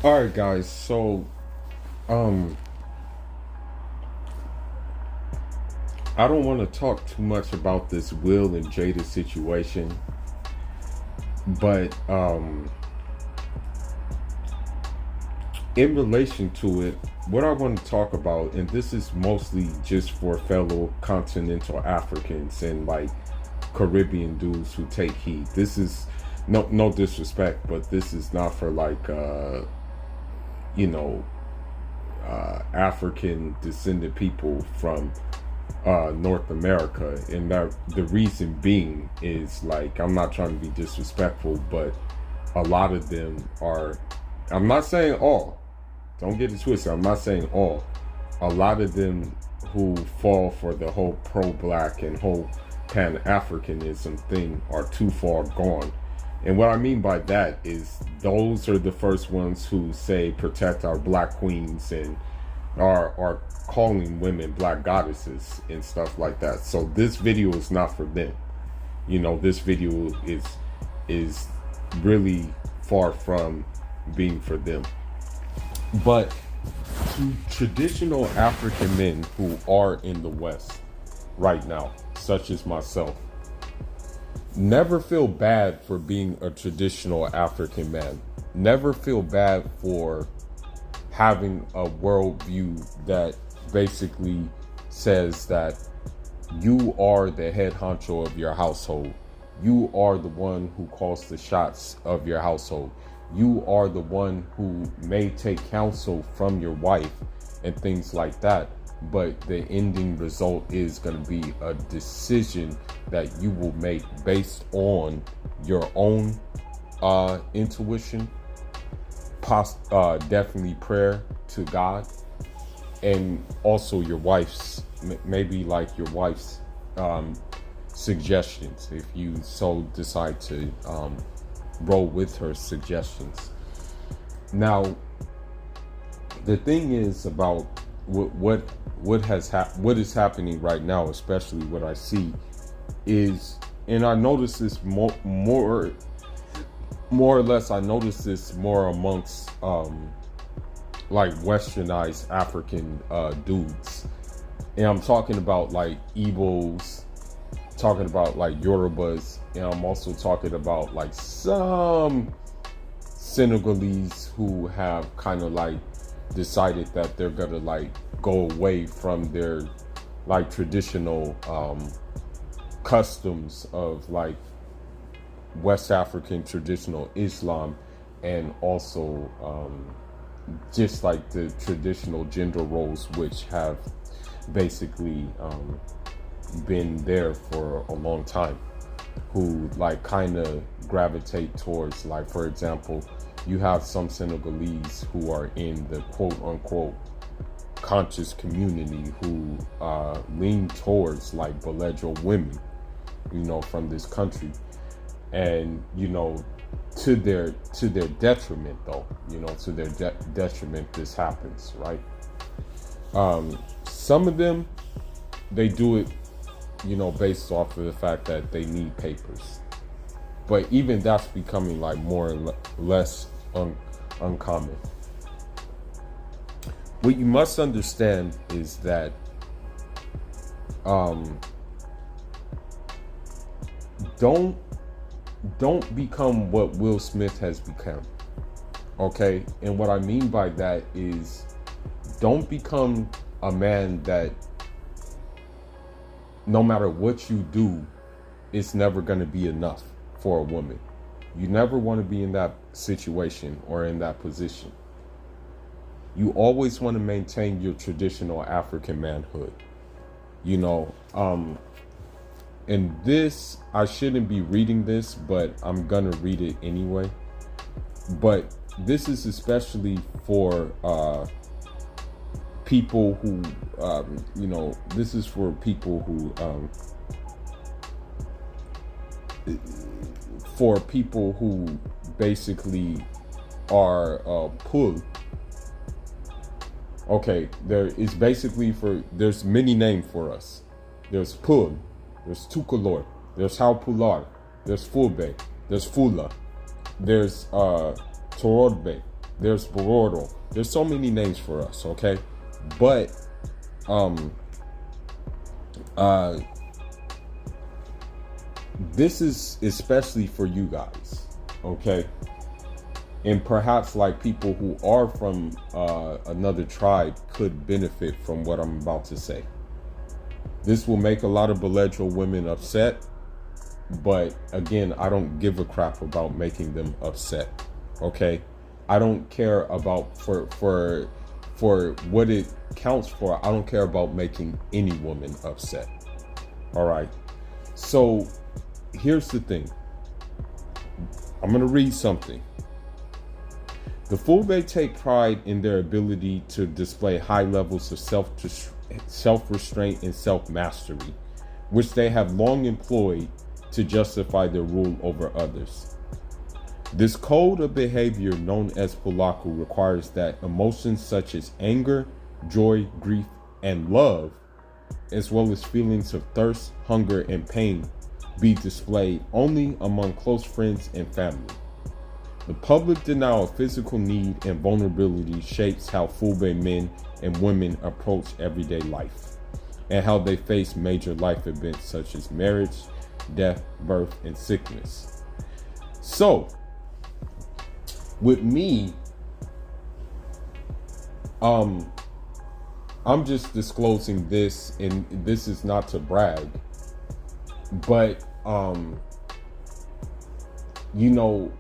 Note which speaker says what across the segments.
Speaker 1: All right, guys. So, um, I don't want to talk too much about this Will and Jada situation, but in relation to it, what I want to talk about, and this is mostly just for fellow continental Africans and like Caribbean dudes who take heed. This is no disrespect, but this is not for like you know African descended people from North America, and that the reason being is like I'm not trying to be disrespectful, but a lot of them are. I'm not saying all. Don't get it twisted. I'm not saying all. A lot of them who fall for the whole pro-black and whole Pan-Africanism thing are too far gone. And what I mean by that is those are the first ones who say protect our black queens and are calling women black goddesses and stuff like that. So this video is not for them. This video is really far from being for them. But to traditional African men who are in the West right now, such as myself, never feel bad for being a traditional African man. Never feel bad for having a worldview that basically says that you are the head honcho of your household. You are the one who calls the shots of your household. You are the one who may take counsel from your wife and things like that. But the ending result is going to be a decision that you will make based on your own intuition, definitely prayer to God, and also your wife's, maybe like your wife's suggestions, if you so decide to roll with her suggestions. Now, the thing is about what is happening right now, especially what I see is, and I notice this more or less. I notice this more amongst like westernized African dudes, and I'm talking about like Igbos, talking about like Yorubas, and I'm also talking about like some Senegalese who have kind of like decided that they're gonna like go away from their like traditional customs of like West African traditional Islam, and also just like the traditional gender roles which have basically been there for a long time, who like kind of gravitate towards, like, for example, you have some Senegalese who are in the quote unquote conscious community who lean towards like Belejo women, from this country, and to their detriment, though, to their detriment, this happens, right? Some of them, they do it based off of the fact that they need papers, but even that's becoming like more and less uncommon. What you must understand is that don't become what Will Smith has become. Okay? And what I mean by that is, don't become a man that no matter what you do, it's never going to be enough for a woman. You never want to be in that situation or in that position. You always want to maintain your traditional African manhood. And this, I shouldn't be reading this, but I'm gonna read it anyway. But this is especially for people who, this is for people who, basically are pull. Okay, there's many names for us. There's pull, there's Tukulor, there's Haupular, there's Fulbe, there's Fula, there's Torodbe, there's Bororo. There's so many names for us, okay? But this is especially for you guys, okay? And perhaps like people who are from another tribe could benefit from what I'm about to say. This will make a lot of Beledro women upset, but again, I don't give a crap about making them upset, okay? I don't care about for what it counts for. I don't care about making any woman upset. All right. So here's the thing. I'm going to read something. The Fulbe take pride in their ability to display high levels of self-restraint and self-mastery, which they have long employed to justify their rule over others. This code of behavior known as Polaku requires that emotions such as anger, joy, grief, and love, as well as feelings of thirst, hunger, and pain, be displayed only among close friends and family. The public denial of physical need and vulnerability shapes how Fulbe men and women approach everyday life, and how they face major life events such as marriage, death, birth, and sickness. So, with me, I'm just disclosing this, and this is not to brag, but you know,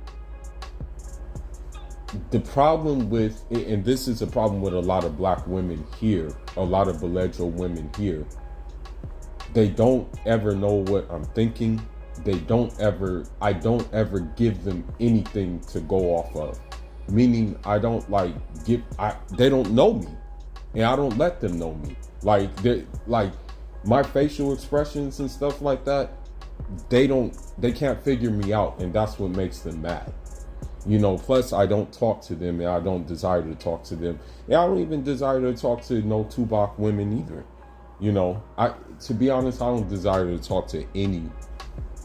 Speaker 1: the problem with, and this is a problem with a lot of black women here, a lot of Beledro women here, they don't ever know what I'm thinking. I don't ever give them anything to go off of. Meaning I don't they don't know me, and I don't let them know me. Like my facial expressions and stuff like that, they can't figure me out, and that's what makes them mad. You know, plus I don't talk to them, and I don't desire to talk to them. And I don't even desire to talk to no Tupac women either. You know, to be honest, I don't desire to talk to any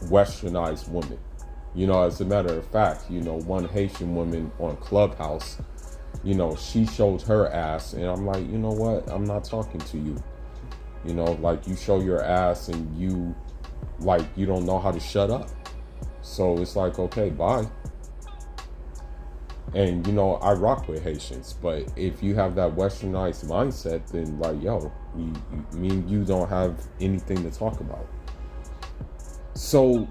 Speaker 1: westernized woman. You know, as a matter of fact, you know, one Haitian woman on Clubhouse, you know, she showed her ass, and I'm like, you know what? I'm not talking to you. You know, like, you show your ass and you don't know how to shut up. So it's like, okay, bye. And, you know, I rock with Haitians, but if you have that westernized mindset, then like, yo, me and you don't have anything to talk about. So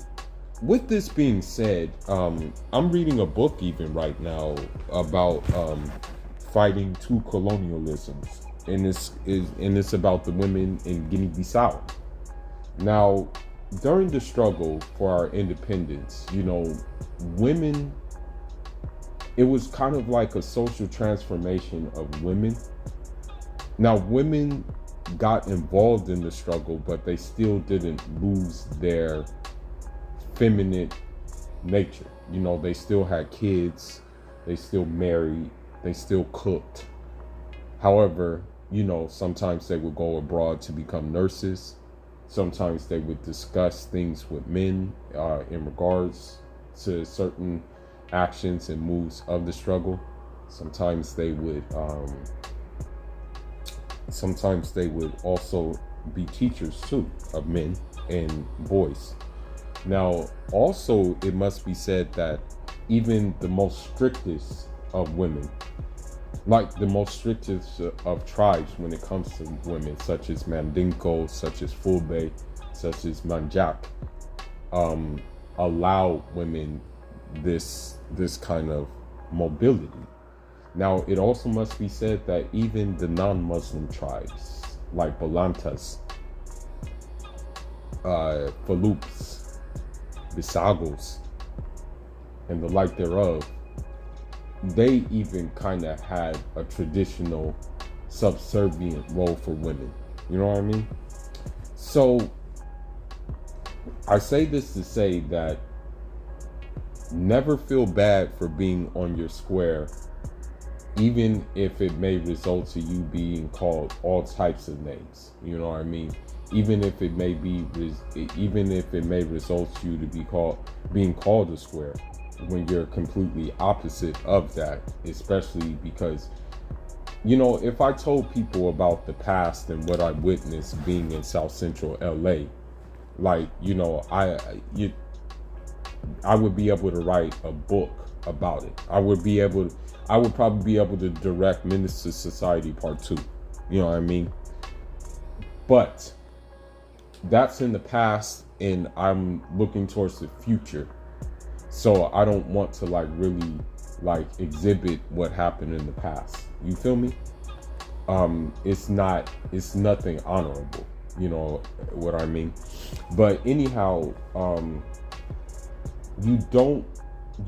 Speaker 1: with this being said, I'm reading a book even right now about fighting two colonialisms, and it's about the women in Guinea-Bissau. Now, during the struggle for our independence, you know, women, it was kind of like a social transformation of women. Now, women got involved in the struggle, but they still didn't lose their feminine nature. You know, they still had kids, they still married, they still cooked. However, you know, sometimes they would go abroad to become nurses. Sometimes they would discuss things with men in regards to certain actions and moves of the struggle. Sometimes they would also be teachers too of men and boys. Now, also, it must be said that even the most strictest of women, like the most strictest of tribes when it comes to women, such as Mandinko, such as Fulbe, such as Manjak, allow women this kind of mobility. Now, it also must be said that even the non-Muslim tribes, like Balantas, Falups, Bisagos, and the like thereof, they even kind of had a traditional subservient role for women. You know what I mean? So, I say this to say that never feel bad for being on your square, even if it may result to you being called all types of names. You know what I mean? Even if it may result to you to being called a square. when you're completely opposite of that, especially because, you know, if I told people about the past and what I witnessed being in South Central LA, like, you know, I would be able to write a book about it. I would probably be able to direct Menace to Society Part 2. You know what I mean? But that's in the past, and I'm looking towards the future. So I don't want to like really like exhibit what happened in the past. You feel me? It's nothing honorable. You know what I mean? But anyhow, you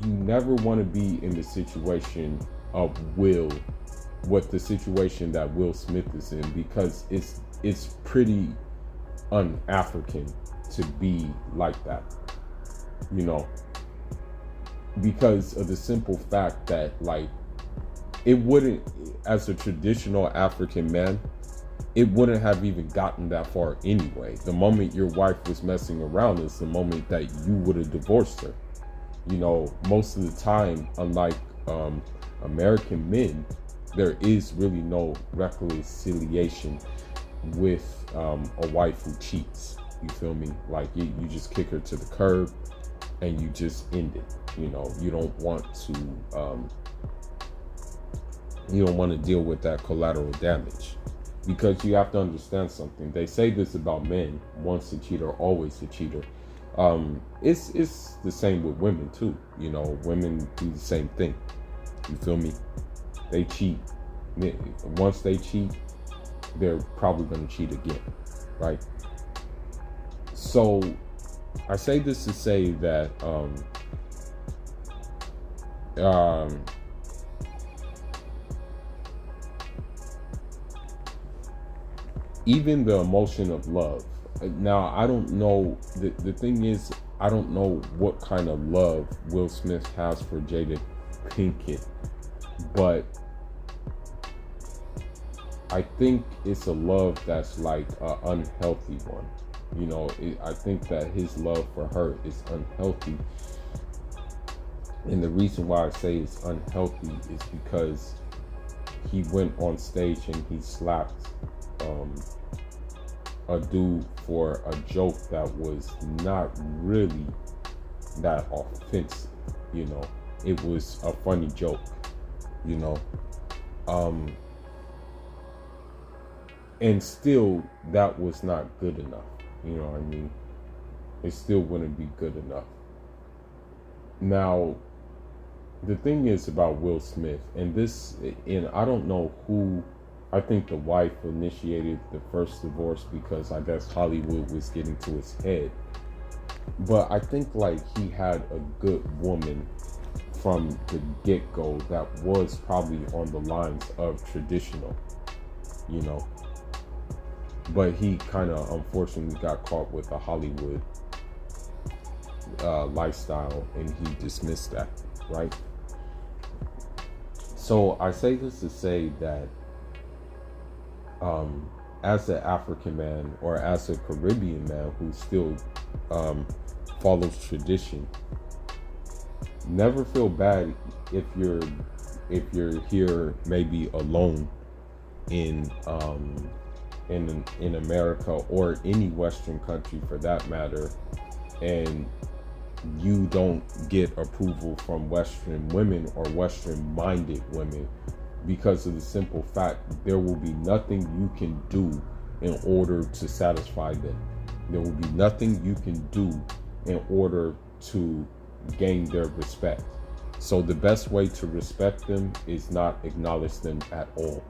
Speaker 1: never want to be in the situation of what the situation that Will Smith is in, because it's pretty un-African to be like that, you know, because of the simple fact that, like, it wouldn't, as a traditional African man, it wouldn't have even gotten that far anyway. The moment your wife was messing around is the moment that you would have divorced her. You know, most of the time, unlike American men, there is really no reconciliation with a wife who cheats. You feel me? Like, you just kick her to the curb and you just end it. You know, you don't want to deal with that collateral damage, because you have to understand something. They say this about men: once a cheater, always a cheater. It's the same with women too. You know, women do the same thing. You feel me? They cheat. Once they cheat, they're probably going to cheat again, right? So I say this to say that even the emotion of love. Now, I don't know, the thing is, I don't know what kind of love Will Smith has for Jada Pinkett, but I think it's a love that's like an unhealthy one. You know, I think that his love for her is unhealthy. And the reason why I say it's unhealthy is because he went on stage and he slapped a dude for a joke that was not really that offensive. You know, it was a funny joke, you know. And still, that was not good enough. You know what I mean? It still wouldn't be good enough. Now, the thing is about Will Smith, and I don't know who, I think the wife initiated the first divorce because I guess Hollywood was getting to his head. But I think like he had a good woman from the get-go that was probably on the lines of traditional, you know. But he kind of unfortunately got caught with a Hollywood lifestyle, and he dismissed that, right? So I say this to say that as an African man, or as a Caribbean man who still follows tradition, never feel bad if you're here maybe alone in America, or any Western country for that matter, and you don't get approval from Western women or Western-minded women, because of the simple fact there will be nothing you can do in order to satisfy them. There will be nothing you can do in order to gain their respect. So the best way to respect them is not acknowledge them at all.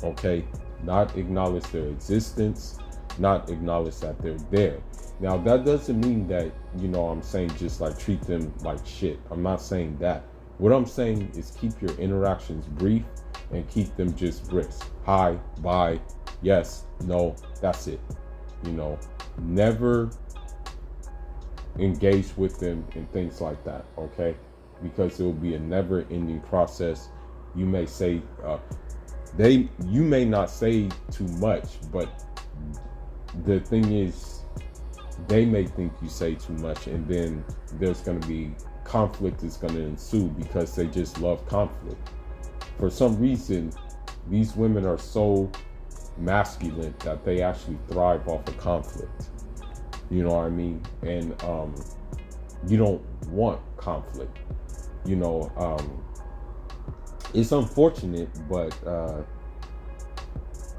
Speaker 1: Okay? Not acknowledge their existence, not acknowledge that they're there. Now, that doesn't mean that, you know, I'm saying just like treat them like shit. I'm not saying that. What I'm saying is keep your interactions brief and keep them just brisk. Hi, bye, yes, no, that's it. You know, never engage with them in things like that, okay? Because it will be a never-ending process. You may say, you may not say too much, but the thing is, they may think you say too much, and then there's going to be conflict is going to ensue because they just love conflict. For some reason, these women are so masculine that they actually thrive off of conflict. You know what I mean? And you don't want conflict. You know, it's unfortunate, but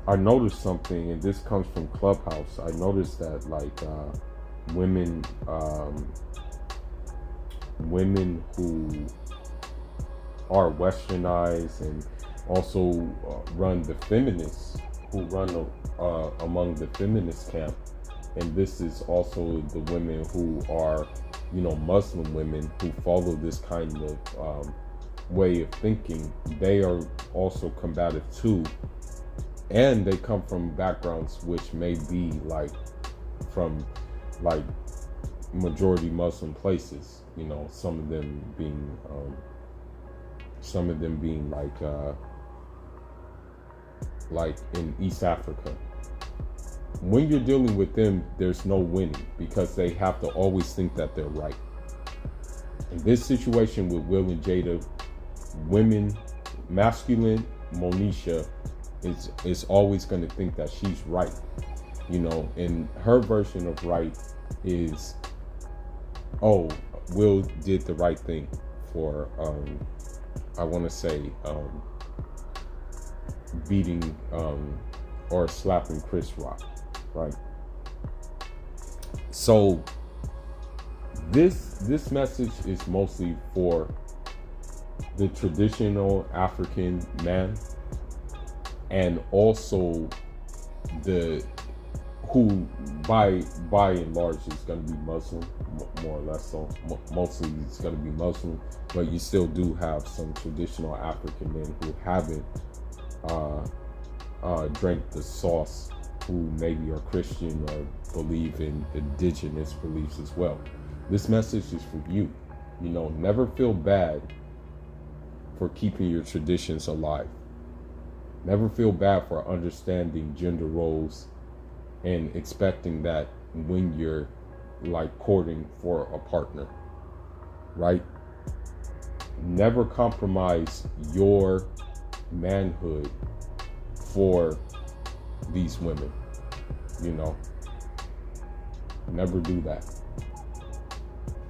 Speaker 1: I noticed something, and this comes from Clubhouse. I noticed that like women who are westernized and also run the feminists, who run among the feminist camp, and this is also the women who are, you know, Muslim women who follow this kind of way of thinking. They are also combative too, and they come from backgrounds which may be like from like majority Muslim places. You know, some of them being like in East Africa. When you're dealing with them, there's no winning because they have to always think that they're right. In this situation with Will and Jada, women, masculine Monisha is always going to think that she's right. You know, and her version of right is, oh, Will did the right thing for, I want to say, beating or slapping Chris Rock, right? So this message is mostly for the traditional African man, and also the who by and large is going to be Muslim, more or less. So mostly it's going to be Muslim, but you still do have some traditional African men who haven't drank the sauce, who maybe are Christian or believe in indigenous beliefs as well. This message is for you. You know, never feel bad for keeping your traditions alive. Never feel bad for understanding gender roles and expecting that when you're like courting for a partner, right? Never compromise your manhood for these women, you know. Never do that,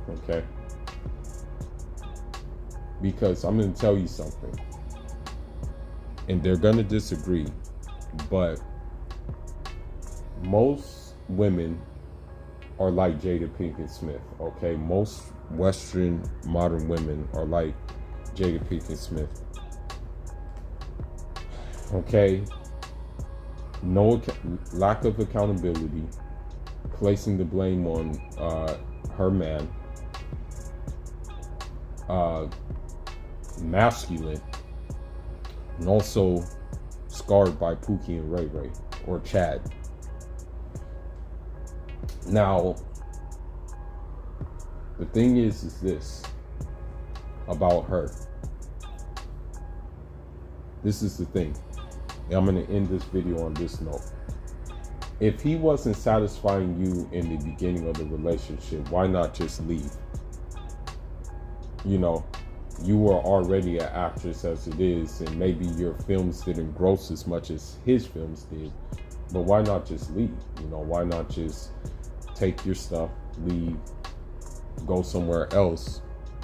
Speaker 1: okay? Because I'm going to tell you something, and they're going to disagree, but most women are like Jada Pinkett Smith, okay? Most Western modern women are like Jada Pinkett Smith, okay? No lack of accountability, placing the blame on her man, masculine, and also scarred by Pookie and Ray Ray or Chad. Now, the thing is this about her. This is the thing. And I'm going to end this video on this note. If he wasn't satisfying you in the beginning of the relationship, why not just leave? You know, you were already an actress as it is, and maybe your films didn't gross as much as his films did, but why not just leave? You know, why not just take your stuff, leave, go somewhere else,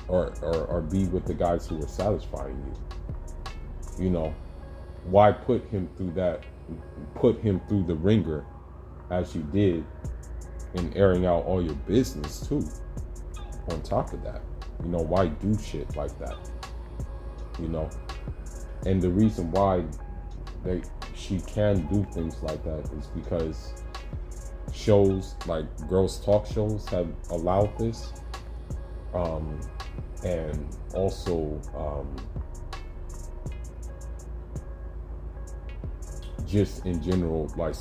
Speaker 1: or be with the guys who are satisfying you? You know, why put him through the ringer as you did, and airing out all your business too on top of that? You know, why do shit like that? You know, and the reason why she can do things like that is because shows like girls talk shows have allowed this, and also just in general, like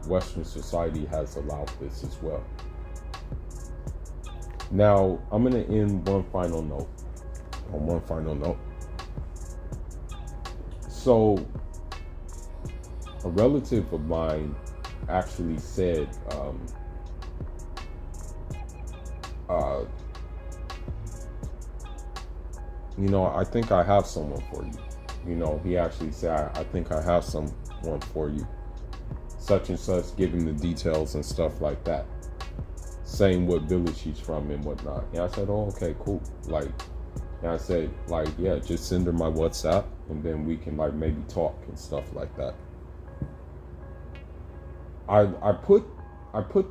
Speaker 1: Western society has allowed this as well. Now, I'm going to end on one final note. So, a relative of mine actually said, I think I have someone for you. He actually said, I think I have someone for you. Such and such, giving the details and stuff like that. Saying what village she's from and whatnot. And I said, oh, okay, cool. Like, and I said, like, yeah, just send her my WhatsApp and then we can, like, maybe talk and stuff like that. I put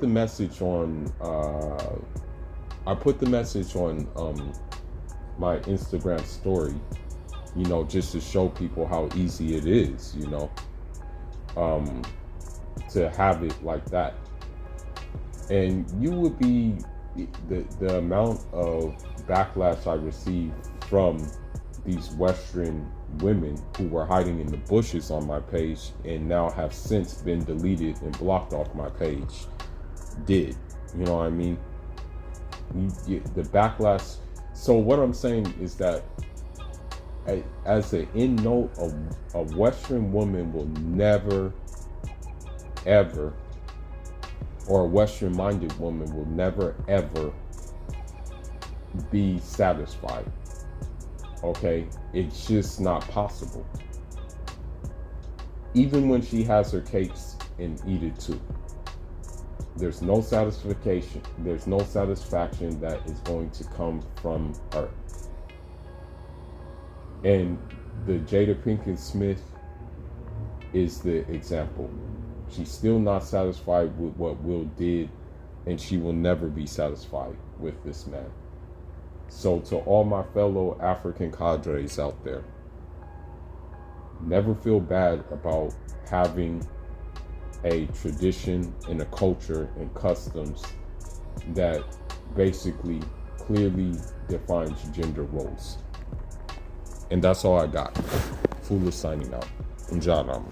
Speaker 1: the message on my Instagram story, just to show people how easy it is, to have it like that. And you would be the amount of backlash I received from these Western women who were hiding in the bushes on my page and now have since been deleted and blocked off my page did. You know what I mean? The backlash. So what I'm saying is that as an end note, a Western woman will never, ever, or a Western-minded woman will never, ever be satisfied. Okay? It's just not possible. Even when she has her cakes and eat it too. There's no satisfaction. There's no satisfaction that is going to come from her. And the Jada Pinkett Smith is the example. She's still not satisfied with what Will did, and she will never be satisfied with this man. So to all my fellow African cadres out there, never feel bad about having a tradition and a culture and customs that basically clearly defines gender roles. And that's all I got. Fula signing out. Njadam.